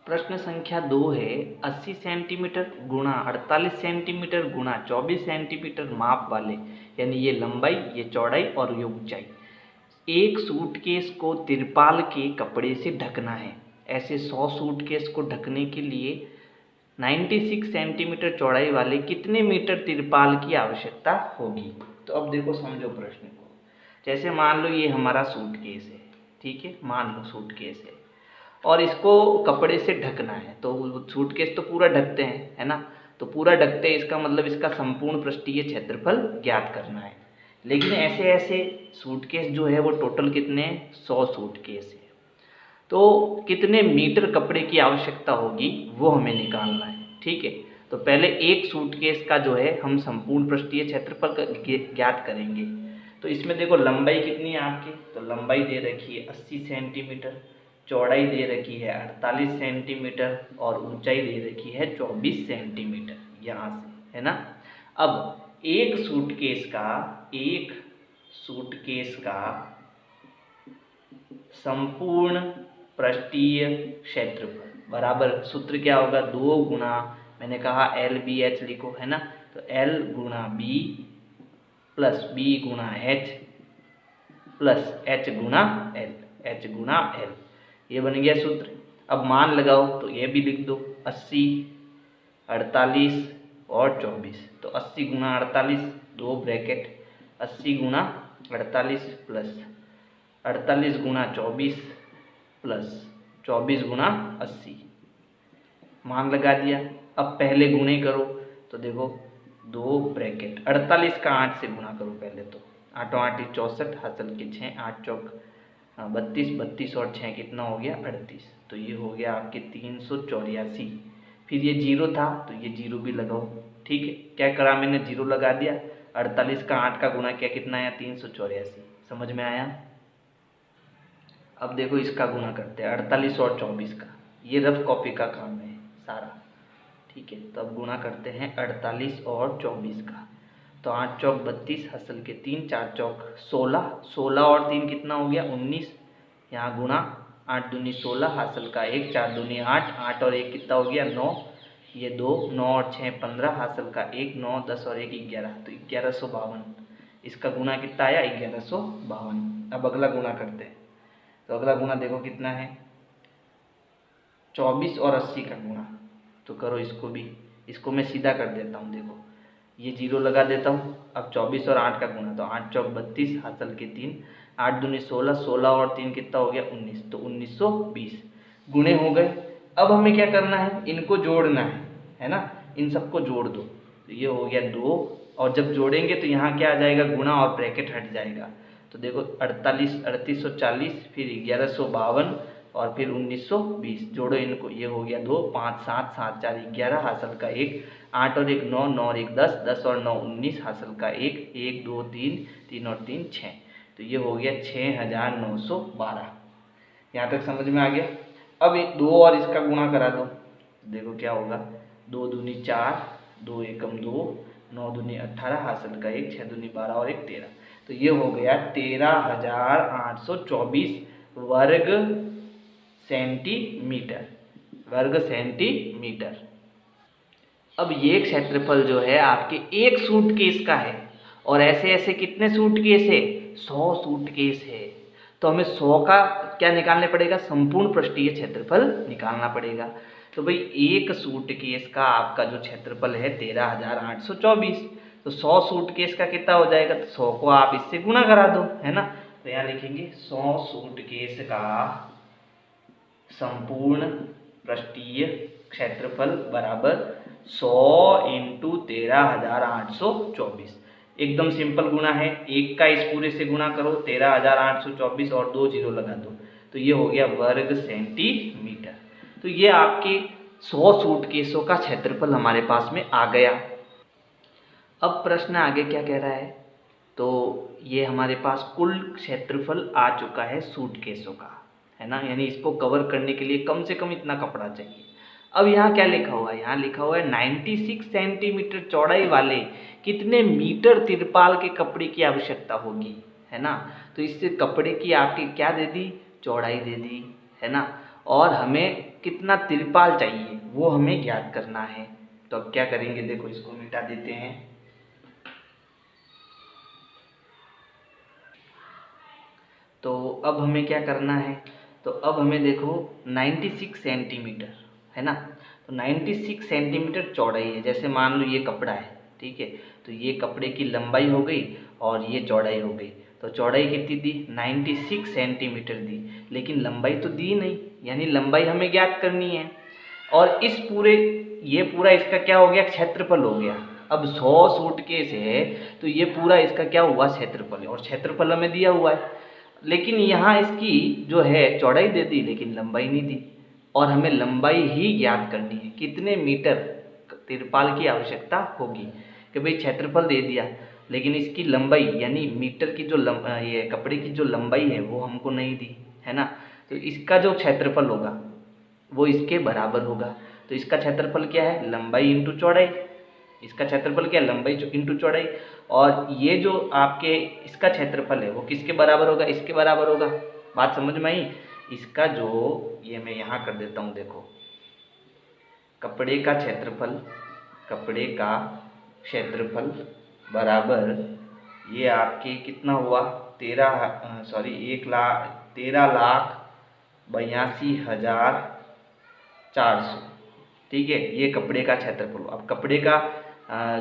प्रश्न संख्या 2 है 80 सेंटीमीटर गुणा 48 सेंटीमीटर गुणा 24 सेंटीमीटर माप वाले, यानी ये लंबाई, ये चौड़ाई और ये ऊंचाई, एक सूटकेस को तिरपाल के कपड़े से ढकना है। ऐसे 100 सूटकेस को ढकने के लिए 96 सेंटीमीटर चौड़ाई वाले कितने मीटर तिरपाल की आवश्यकता होगी। तो अब देखो, समझो प्रश्न को। जैसे मान लो ये हमारा सूटकेस है, ठीक है, मान लो सूटकेस है और इसको कपड़े से ढकना है। तो सूटकेस तो पूरा ढकते हैं, है ना, तो पूरा ढकते हैं, इसका मतलब इसका संपूर्ण पृष्ठीय क्षेत्रफल ज्ञात करना है। लेकिन ऐसे ऐसे सूटकेस जो है वो टोटल कितने, 100 सूटकेस है, तो कितने मीटर कपड़े की आवश्यकता होगी वो हमें निकालना है। ठीक है, तो पहले एक सूटकेस का जो है हम संपूर्ण पृष्ठीय क्षेत्रफल ज्ञात करेंगे। तो इसमें देखो लंबाई कितनी है आपकी, तो लंबाई दे रखी है 80 सेंटीमीटर, चौड़ाई दे रखी है 48 सेंटीमीटर और ऊंचाई दे रखी है 24 सेंटीमीटर यहाँ से, है ना। अब एक सूटकेस का संपूर्ण पृष्ठीय क्षेत्रफल बराबर, सूत्र क्या होगा, 2 गुणा, मैंने कहा LBH लिखो, है ना, तो L गुणा B प्लस B गुणा H प्लस H गुणा L, ये बन गया सूत्र। अब मान लगाओ, तो ये भी लिख दो, 80, 48 और 24, तो 80 गुणा 48, 2 ब्रैकेट, 80 गुणा 48 प्लस 48 गुणा 24 प्लस 24 गुणा 80, मान लगा दिया। अब पहले गुणे करो, तो देखो 2 ब्रैकेट, 48 का 8 से गुणा करो पहले, तो 8 8 64, हासिल के 6, 8 चौक 32, 32 और 6 कितना हो गया 38, तो ये हो गया आपके 384। फिर ये जीरो था तो ये जीरो भी लगाओ। ठीक है, क्या करा मैंने, जीरो लगा दिया। 48 का 8 का गुणा किया, कितना आया 384, समझ में आया। अब देखो इसका गुणा करते हैं 48 और 24 का, ये रफ कॉपी का काम है सारा। ठीक है, तो अब गुणा करते हैं 48 और 24 का, तो 8 चौक 32, हासिल के 3, 4 चौक 16, 16 और 3 कितना हो गया 19, यहाँ गुणा 8 दूनी 16, हासिल का 1, 4 दूनी 8, 8 और 1 कितना हो गया 9, ये 2, 9 और 6 15, हासिल का 1, 9 10 और 1 11, तो 1152, इसका गुणा कितना आया 1152। अब अगला गुणा करते हैं, तो अगला गुणा देखो कितना है, 24 और 80 का गुणा, तो करो इसको भी, इसको मैं सीधा कर देता हूँ, देखो ये जीरो लगा देता हूँ। अब 24 और 8 का गुणा, तो 8 चौक 32, हासिल के 3, 8 दूनी 16, 16 और 3 कितना हो गया 19, तो 1920 गुणे हो गए। अब हमें क्या करना है, इनको जोड़ना है ना, इन सबको जोड़ दो, तो ये हो गया 2, और जब जोड़ेंगे तो यहाँ क्या आ जाएगा, गुणा और ब्रैकेट हट जाएगा। तो देखो 48 3840, फिर 1152 और फिर 1920, जोड़ो इनको, ये हो गया 2, 5 7 7 4 11, हासिल का 1, 8 और 1 9, 9 और 1 10, 10 और 9 19, हासिल का 1, 1 2 3, 3 और 3 6, तो ये हो गया 6912। यहाँ तक समझ में आ गया। अब 2 और इसका गुणा करा दो, देखो क्या होगा, 2 दूनी 4, 2 एकम 2, 9 दूनी 18, हासिल का 1, 6 दूनी 12 और 1 13, तो ये हो गया 13,824 वर्ग सेंटीमीटर। अब ये क्षेत्रफल जो है आपके एक सूटकेस का है, और ऐसे ऐसे कितने सूटकेस है, 100 सूटकेस है, तो हमें 100 का क्या निकालने पड़ेगा, संपूर्ण पृष्ठीय क्षेत्रफल निकालना पड़ेगा। तो भाई एक सूटकेस का आपका जो क्षेत्रफल है 13,824, तो 100 सूटकेस का कितना हो जाएगा, तो 100 को आप इससे गुणा करा दो, है ना। तो यहाँ लिखेंगे 100 सूटकेस का संपूर्ण पृष्ठीय क्षेत्रफल बराबर 100 इंटू 13,824। एकदम सिंपल गुणा है, एक का इस पूरे से गुणा करो 13,824 और 2 जीरो लगा दो, तो ये हो गया वर्ग सेंटीमीटर। तो ये आपके 100 सूटकेसों का क्षेत्रफल हमारे पास में आ गया। अब प्रश्न आगे क्या कह रहा है, तो ये हमारे पास कुल क्षेत्रफल आ चुका है सूटकेसों का, है ना, यानी इसको कवर करने के लिए कम से कम इतना कपड़ा चाहिए। अब यहाँ क्या लिखा हुआ है, यहाँ लिखा हुआ है 96 सेंटीमीटर चौड़ाई वाले कितने मीटर तिरपाल के कपड़े की आवश्यकता होगी, है ना। तो इससे कपड़े की आपकी क्या दे दी, चौड़ाई दे दी, है ना, और हमें कितना तिरपाल चाहिए वो हमें ज्ञात करना है। तो अब क्या करेंगे, देखो इसको मिटा देते हैं। तो अब हमें क्या करना है, तो अब हमें देखो 96 सेंटीमीटर है ना, तो 96 सेंटीमीटर चौड़ाई है। जैसे मान लो ये कपड़ा है, ठीक है, तो ये कपड़े की लंबाई हो गई और ये चौड़ाई हो गई। तो चौड़ाई कितनी दी, 96 सेंटीमीटर दी, लेकिन लंबाई तो दी नहीं, यानी लंबाई हमें ज्ञात करनी है। और इस पूरे, ये पूरा इसका क्या हो गया, क्षेत्रफल हो गया। अब 100 सूटकेस है तो ये पूरा इसका क्या हुआ, क्षेत्रफल है, और क्षेत्रफल हमें दिया हुआ है। लेकिन यहाँ इसकी जो है चौड़ाई दे दी लेकिन लंबाई नहीं दी, और हमें लंबाई ही ज्ञात करनी है, कितने मीटर तिरपाल की आवश्यकता होगी। कि भाई क्षेत्रफल दे दिया लेकिन इसकी लंबाई यानी मीटर की जो ये कपड़े की जो लंबाई है वो हमको नहीं दी है ना, तो इसका जो क्षेत्रफल होगा वो इसके बराबर होगा। तो इसका क्षेत्रफल क्या है, लंबाई इंटू चौड़ाई। इसका क्षेत्रफल क्या है, लंबाई इंटू चौड़ाई। और ये जो आपके इसका क्षेत्रफल है वो किसके बराबर होगा, इसके बराबर होगा। बात समझ में आई। इसका जो, ये मैं यहाँ कर देता हूँ, देखो कपड़े का क्षेत्रफल, कपड़े का क्षेत्रफल बराबर ये आपके कितना हुआ, 13,82,400, ठीक है, ये कपड़े का क्षेत्रफल। अब कपड़े का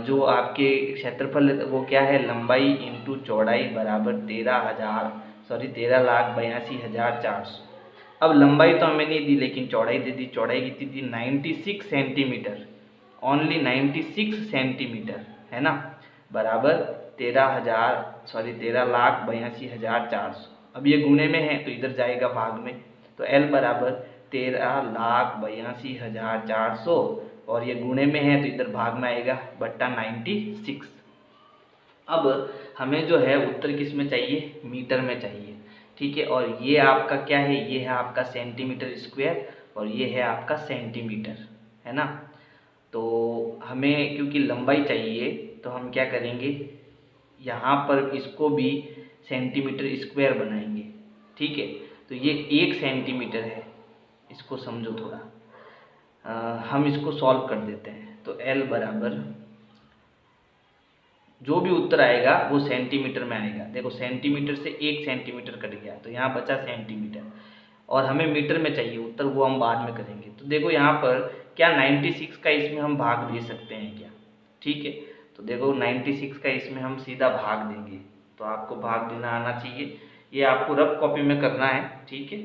जो आपके क्षेत्रफल वो क्या है, लंबाई इंटू चौड़ाई बराबर 13,82,400। अब लंबाई तो हमें नहीं दी लेकिन चौड़ाई दे दी। चौड़ाई कितनी थी, 96 सेंटीमीटर, ओनली 96 सेंटीमीटर है ना, बराबर 13,82,400। अब ये गुणे में है तो इधर जाएगा भाग में, तो L बराबर 13,82,400, और ये गुणे में है तो इधर भाग में आएगा बट्टा 96। अब हमें जो है उत्तर किस में चाहिए, मीटर में चाहिए, ठीक है। और ये आपका क्या है, ये है आपका सेंटीमीटर स्क्वायर और ये है आपका सेंटीमीटर, है ना। तो हमें क्योंकि लंबाई चाहिए तो हम क्या करेंगे, यहाँ पर इसको भी सेंटीमीटर स्क्वायर बनाएंगे, ठीक है। तो ये 1 सेंटीमीटर है, इसको समझो थोड़ा। हम इसको सॉल्व कर देते हैं। तो L बराबर जो भी उत्तर आएगा वो सेंटीमीटर में आएगा। देखो सेंटीमीटर से 1 सेंटीमीटर कट गया तो यहाँ बचा सेंटीमीटर, और हमें मीटर में चाहिए उत्तर, वो हम बाद में करेंगे। तो देखो यहाँ पर क्या 96 का इसमें हम भाग दे सकते हैं क्या, ठीक है। तो देखो 96 का इसमें हम सीधा भाग देंगे, तो आपको भाग देना आना चाहिए। ये आपको रफ कॉपी में करना है, ठीक है,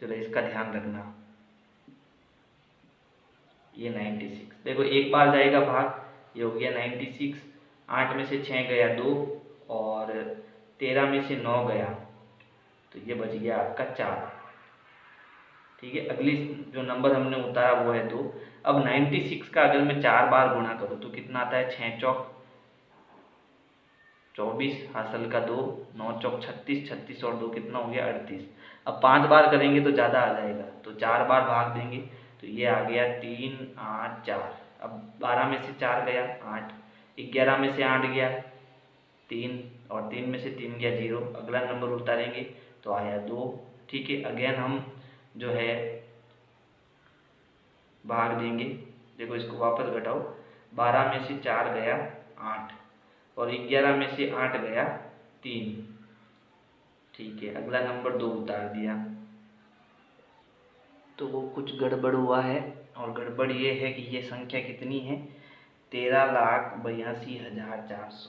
चलो इसका ध्यान रखना। ये 96, देखो एक बार जाएगा भाग, ये हो गया 96। 8 में से 6 गया 2, और 13 में से 9 गया, तो ये बच गया आपका 4, ठीक है। अगली जो नंबर हमने उतारा वो है 2। अब 96 का अगर मैं 4 बार गुणा करूँ तो कितना आता है, 6 चौक 24, हासिल का 2, 9 चौक 36, 36 और 2 कितना हो गया 38। अब 5 बार करेंगे तो ज़्यादा आ जाएगा, तो 4 बार भाग देंगे तो ये आ गया 3, 8, 4। अब 12 में से 4 गया 8, 11 में से 8 गया 3, और 3 में से 3 गया 0। अगला नंबर उतारेंगे तो आया 2, ठीक है। अगेन हम जो है भाग देंगे, देखो इसको वापस घटाओ, 12 में से 4 गया 8, और 11 में से 8 गया 3, ठीक है। अगला नंबर 2 उतार दिया, तो वो कुछ गड़बड़ हुआ है, और गड़बड़ ये है कि ये संख्या कितनी है, 13,82,400,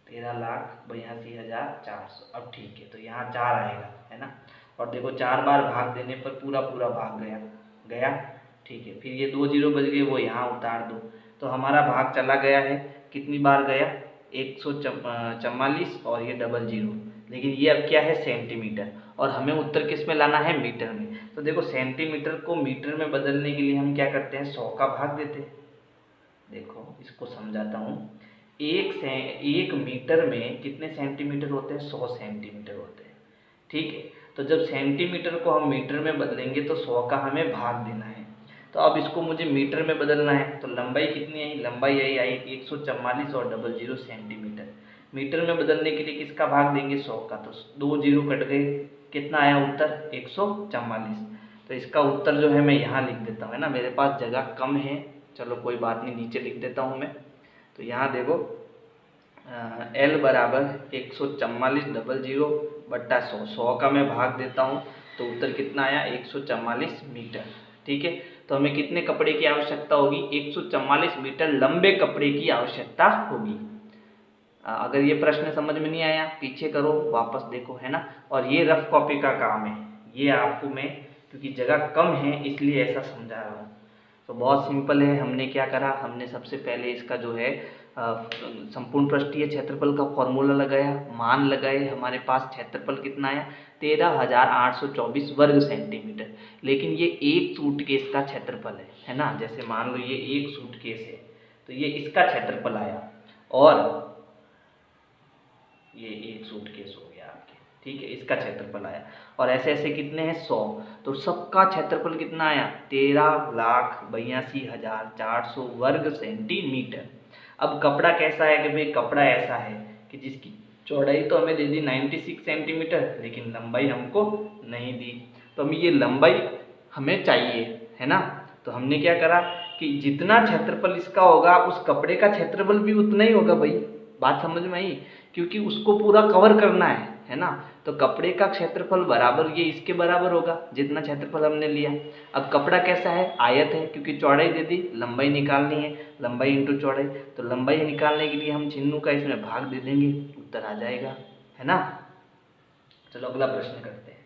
13,82,400। अब ठीक है, तो यहाँ 4 आएगा, है ना। और देखो 4 बार भाग देने पर पूरा पूरा भाग गया, ठीक है। फिर ये 2 0 बच गए, वो यहाँ उतार दो, तो हमारा भाग चला गया है। कितनी बार गया, 144, और ये 00, लेकिन ये अब क्या है, सेंटीमीटर, और हमें उत्तर किस में लाना है, मीटर में। तो देखो सेंटीमीटर को मीटर में बदलने के लिए हम क्या करते हैं, 100 का भाग देते हैं। देखो इसको समझाता हूँ, एक मीटर में कितने सेंटीमीटर होते हैं, 100 सेंटीमीटर होते हैं, ठीक है। तो जब सेंटीमीटर को हम मीटर में बदलेंगे तो 100 का हमें भाग देना है। तो अब इसको मुझे मीटर में बदलना है, तो लंबाई कितनी आई, लंबाई आई 144 और 00 सेंटीमीटर। मीटर में बदलने के लिए किसका भाग देंगे, 100 का, तो 2 0 कट गए, कितना आया उत्तर, 144। तो इसका उत्तर जो है मैं यहाँ लिख देता हूँ, है ना, मेरे पास जगह कम है, चलो कोई बात नहीं, नीचे लिख देता हूँ मैं। तो यहाँ देखो L बराबर 144,000 बट्टा 100, 100 का मैं भाग देता हूँ तो उत्तर कितना आया, 144 मीटर। ठीक है, तो हमें कितने कपड़े की आवश्यकता होगी, 144 मीटर लंबे कपड़े की आवश्यकता होगी। अगर ये प्रश्न समझ में नहीं आया पीछे करो, वापस देखो, है ना। और ये रफ कॉपी का काम है, ये आपको मैं क्योंकि जगह कम है इसलिए ऐसा समझा रहा हूँ। तो बहुत सिंपल है, हमने क्या करा, हमने सबसे पहले इसका जो है संपूर्ण पृष्ठीय क्षेत्रफल का फॉर्मूला लगाया, मान लगाए, हमारे पास क्षेत्रफल कितना आया 13,824 वर्ग सेंटीमीटर। लेकिन ये एक सूटकेस का क्षेत्रफल है ना, जैसे मान लो ये एक सूटकेस है तो ये इसका क्षेत्रफल आया, और ये एक सूटकेस हो गया आपके, ठीक है, इसका क्षेत्रफल आया। और ऐसे ऐसे कितने हैं 100, तो सबका क्षेत्रफल कितना आया 13,82,400 वर्ग सेंटीमीटर। अब कपड़ा कैसा है कि भाई कपड़ा ऐसा है कि जिसकी चौड़ाई तो हमें दे दी 96 सेंटीमीटर, लेकिन लंबाई हमको नहीं दी, तो हमें ये लंबाई हमें चाहिए, है ना। तो हमने क्या करा कि जितना क्षेत्रफल इसका होगा उस कपड़े का क्षेत्रफल भी उतना ही होगा भाई, बात समझ में आई, क्योंकि उसको पूरा कवर करना है ना। तो कपड़े का क्षेत्रफल बराबर ये इसके बराबर होगा जितना क्षेत्रफल हमने लिया। अब कपड़ा कैसा है, आयत है, क्योंकि चौड़ाई दे दी, लंबाई निकालनी है, लंबाई इंटू चौड़ाई, तो लंबाई निकालने के लिए हम चिन्ह का इसमें भाग दे देंगे, उत्तर आ जाएगा, है ना। चलो अगला प्रश्न करते हैं।